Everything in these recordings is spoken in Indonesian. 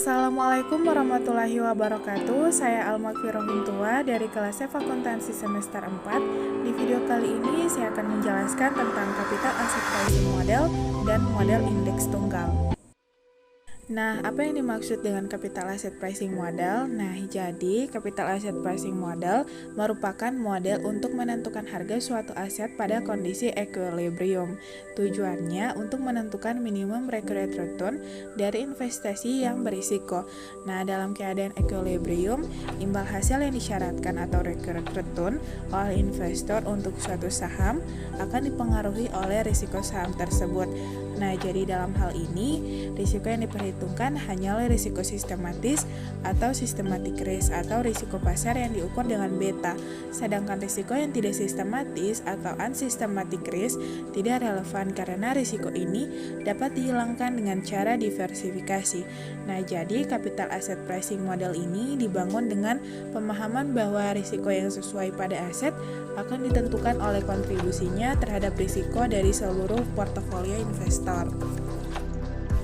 Assalamualaikum warahmatullahi wabarakatuh. Saya Alma Firohuntua dari kelas Akuntansi semester 4. Di video kali ini saya akan menjelaskan tentang capital asset pricing model dan model indeks tunggal. Nah, apa yang dimaksud dengan capital asset pricing model? Nah, jadi capital asset pricing model merupakan model untuk menentukan harga suatu aset pada kondisi equilibrium. Tujuannya untuk menentukan minimum required return dari investasi yang berisiko. Nah, dalam keadaan equilibrium, imbal hasil yang disyaratkan atau required return oleh investor untuk suatu saham akan dipengaruhi oleh risiko saham tersebut. Nah, jadi dalam hal ini, risiko yang diperhitungkan hanyalah risiko sistematis atau systematic risk atau risiko pasar yang diukur dengan beta. Sedangkan risiko yang tidak sistematis atau unsystematic risk tidak relevan karena risiko ini dapat dihilangkan dengan cara diversifikasi. Nah, jadi capital asset pricing model ini dibangun dengan pemahaman bahwa risiko yang sesuai pada aset akan ditentukan oleh kontribusinya terhadap risiko dari seluruh portofolio investor.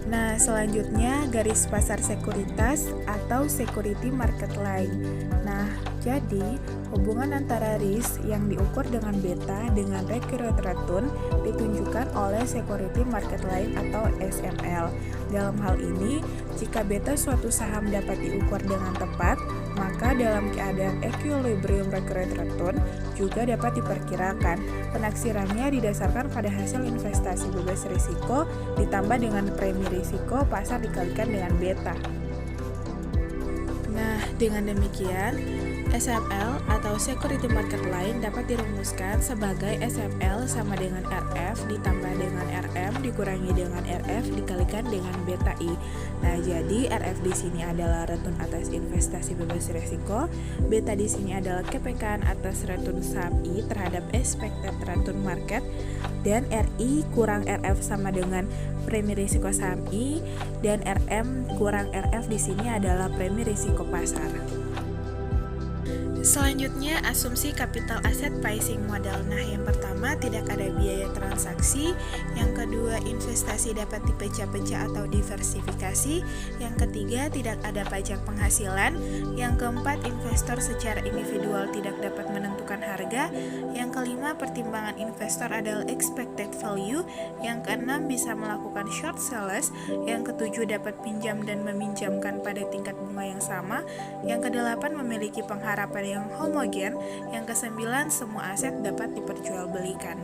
Nah, selanjutnya garis pasar sekuritas atau security market line. Nah, jadi hubungan antara risk yang diukur dengan beta dengan required return ditunjukkan oleh security market line atau SML. Dalam hal ini, jika beta suatu saham dapat diukur dengan tepat, maka dalam keadaan equilibrium required return juga dapat diperkirakan. Penaksirannya didasarkan pada hasil investasi bebas risiko ditambah dengan premi risiko pasar dikalikan dengan beta. Nah, dengan demikian, SML atau Security Market Line dapat dirumuskan sebagai SML sama dengan RF ditambah dengan RM dikurangi dengan RF dikalikan dengan beta I. Nah, jadi RF di sini adalah return atas investasi bebas risiko, beta di sini adalah kepekaan atas return saham I terhadap expected return market, dan RI kurang RF sama dengan premi risiko saham I, dan RM kurang RF di sini adalah premi risiko pasar. Selanjutnya, asumsi capital asset pricing model. Nah, yang pertama, tidak ada biaya transaksi. Yang kedua, investasi dapat dipecah-pecah atau diversifikasi. Yang ketiga, tidak ada pajak penghasilan. Yang keempat, investor secara individual tidak dapat menentukan harga. Yang kelima, pertimbangan investor adalah expected value. Yang keenam, bisa melakukan short sales. Yang ketujuh, dapat pinjam dan meminjamkan pada tingkat bunga yang sama. Yang kedelapan, memiliki pengharapan yang homogen. Yang kesembilan, semua aset dapat diperjualbelikan.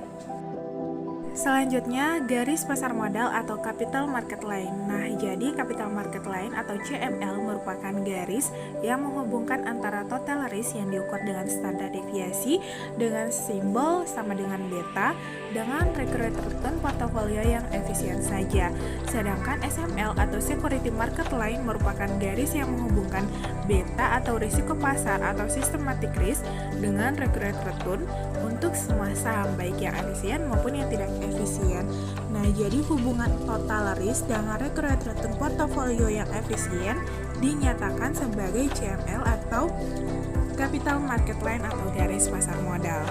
Selanjutnya, garis pasar modal atau capital market line. Nah, jadi capital market line atau CML merupakan garis yang menghubungkan antara total risk yang diukur dengan standar deviasi dengan simbol sama dengan beta dengan required return portofolio yang efisien saja. Sedangkan SML atau security market line merupakan garis yang menghubungkan beta atau risiko pasar atau systematic risk dengan required return untuk semua saham baik yang efisien maupun yang tidak efisien. Nah, jadi hubungan total risk dengan required return portofolio yang efisien dinyatakan sebagai CML atau capital market line atau garis pasar modal.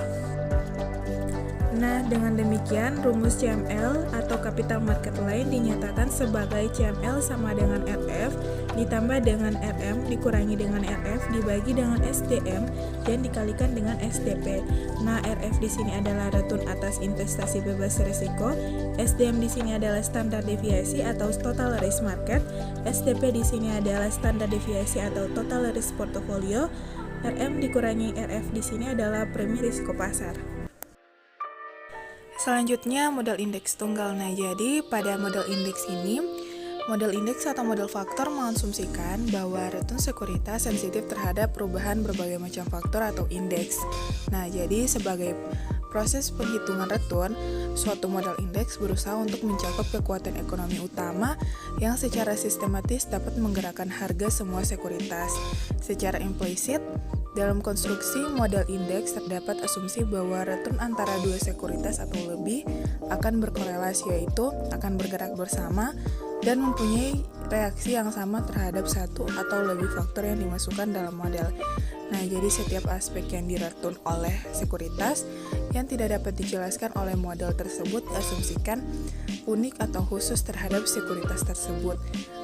Nah, dengan demikian rumus CML atau capital market line dinyatakan sebagai CML sama dengan RF ditambah dengan RM dikurangi dengan RF dibagi dengan SDM dan dikalikan dengan SDP. Nah, RF di sini adalah return atas investasi bebas risiko, SDM di sini adalah standar deviasi atau total risk market, SDP di sini adalah standar deviasi atau total risk portfolio, RM dikurangi RF di sini adalah premi risiko pasar. Selanjutnya, model indeks tunggal. Nah, jadi pada model indeks ini, model indeks atau model faktor mengasumsikan bahwa return sekuritas sensitif terhadap perubahan berbagai macam faktor atau indeks. Nah, jadi sebagai proses penghitungan return, suatu model indeks berusaha untuk mencakup kekuatan ekonomi utama yang secara sistematis dapat menggerakkan harga semua sekuritas. Secara implisit, dalam konstruksi model indeks terdapat asumsi bahwa return antara dua sekuritas atau lebih akan berkorelasi, yaitu akan bergerak bersama dan mempunyai reaksi yang sama terhadap satu atau lebih faktor yang dimasukkan dalam model. Nah, jadi setiap aspek yang direturn oleh sekuritas yang tidak dapat dijelaskan oleh model tersebut diasumsikan unik atau khusus terhadap sekuritas tersebut.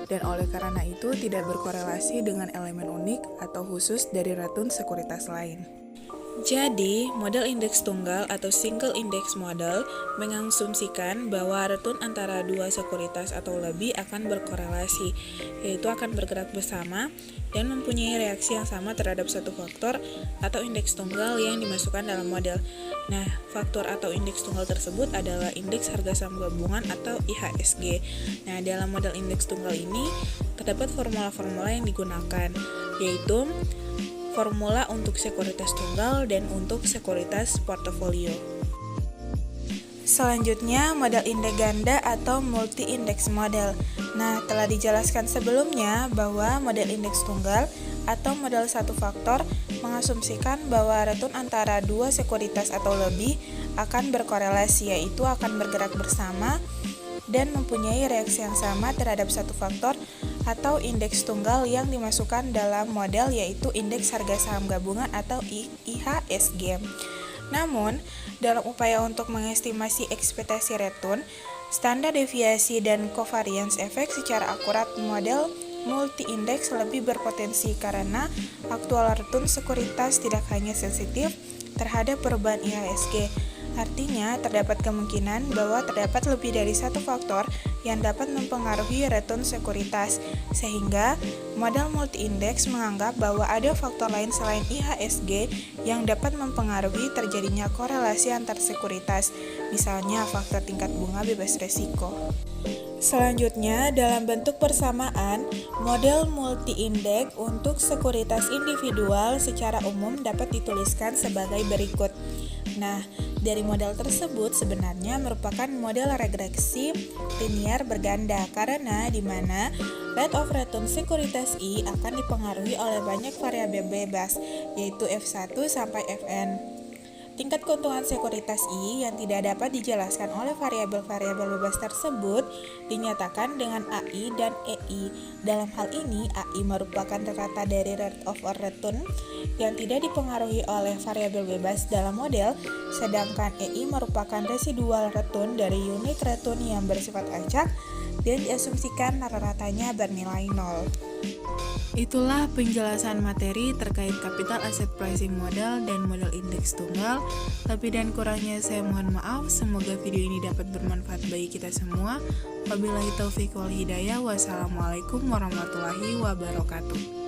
dan oleh karena itu tidak berkorelasi dengan elemen unik atau khusus dari return sekuritas lain. Jadi, model indeks tunggal atau single index model mengasumsikan bahwa return antara dua sekuritas atau lebih akan berkorelasi, yaitu akan bergerak bersama dan mempunyai reaksi yang sama terhadap satu faktor atau indeks tunggal yang dimasukkan dalam model. Nah, faktor atau indeks tunggal tersebut adalah indeks harga saham gabungan atau IHSG. Nah, dalam model indeks tunggal ini terdapat formula-formula yang digunakan, yaitu formula untuk sekuritas tunggal dan untuk sekuritas portofolio. Selanjutnya, model indeks ganda atau multi-index model. Nah, telah dijelaskan sebelumnya bahwa model indeks tunggal atau model satu faktor mengasumsikan bahwa return antara dua sekuritas atau lebih akan berkorelasi, yaitu akan bergerak bersama dan mempunyai reaksi yang sama terhadap satu faktor atau indeks tunggal yang dimasukkan dalam model, yaitu indeks harga saham gabungan atau IHSG. Namun, dalam upaya untuk mengestimasi ekspektasi return, standar deviasi dan covariance efek secara akurat, model multi-indeks lebih berpotensi karena aktual return sekuritas tidak hanya sensitif terhadap perubahan IHSG. Artinya, terdapat kemungkinan bahwa terdapat lebih dari satu faktor yang dapat mempengaruhi return sekuritas, sehingga model multi-indeks menganggap bahwa ada faktor lain selain IHSG yang dapat mempengaruhi terjadinya korelasi antar sekuritas, misalnya faktor tingkat bunga bebas resiko. Selanjutnya, dalam bentuk persamaan, model multi-indeks untuk sekuritas individual secara umum dapat dituliskan sebagai berikut. Nah, dari model tersebut sebenarnya merupakan model regresi linier berganda karena di mana rate of return sekuritas I akan dipengaruhi oleh banyak variabel bebas, yaitu F1 sampai Fn. Tingkat keuntungan sekuritas I yang tidak dapat dijelaskan oleh variabel-variabel bebas tersebut dinyatakan dengan AI dan EI. Dalam hal ini, AI merupakan rata dari rate of return yang tidak dipengaruhi oleh variabel bebas dalam model, sedangkan EI merupakan residual return dari unit return yang bersifat acak dan diasumsikan rata-ratanya bernilai 0. Itulah penjelasan materi terkait capital asset pricing model dan model indeks tunggal. Lebih dan kurangnya saya mohon maaf. Semoga video ini dapat bermanfaat bagi kita semua. Wabillahi taufiq wal hidayah. Wassalamualaikum warahmatullahi wabarakatuh.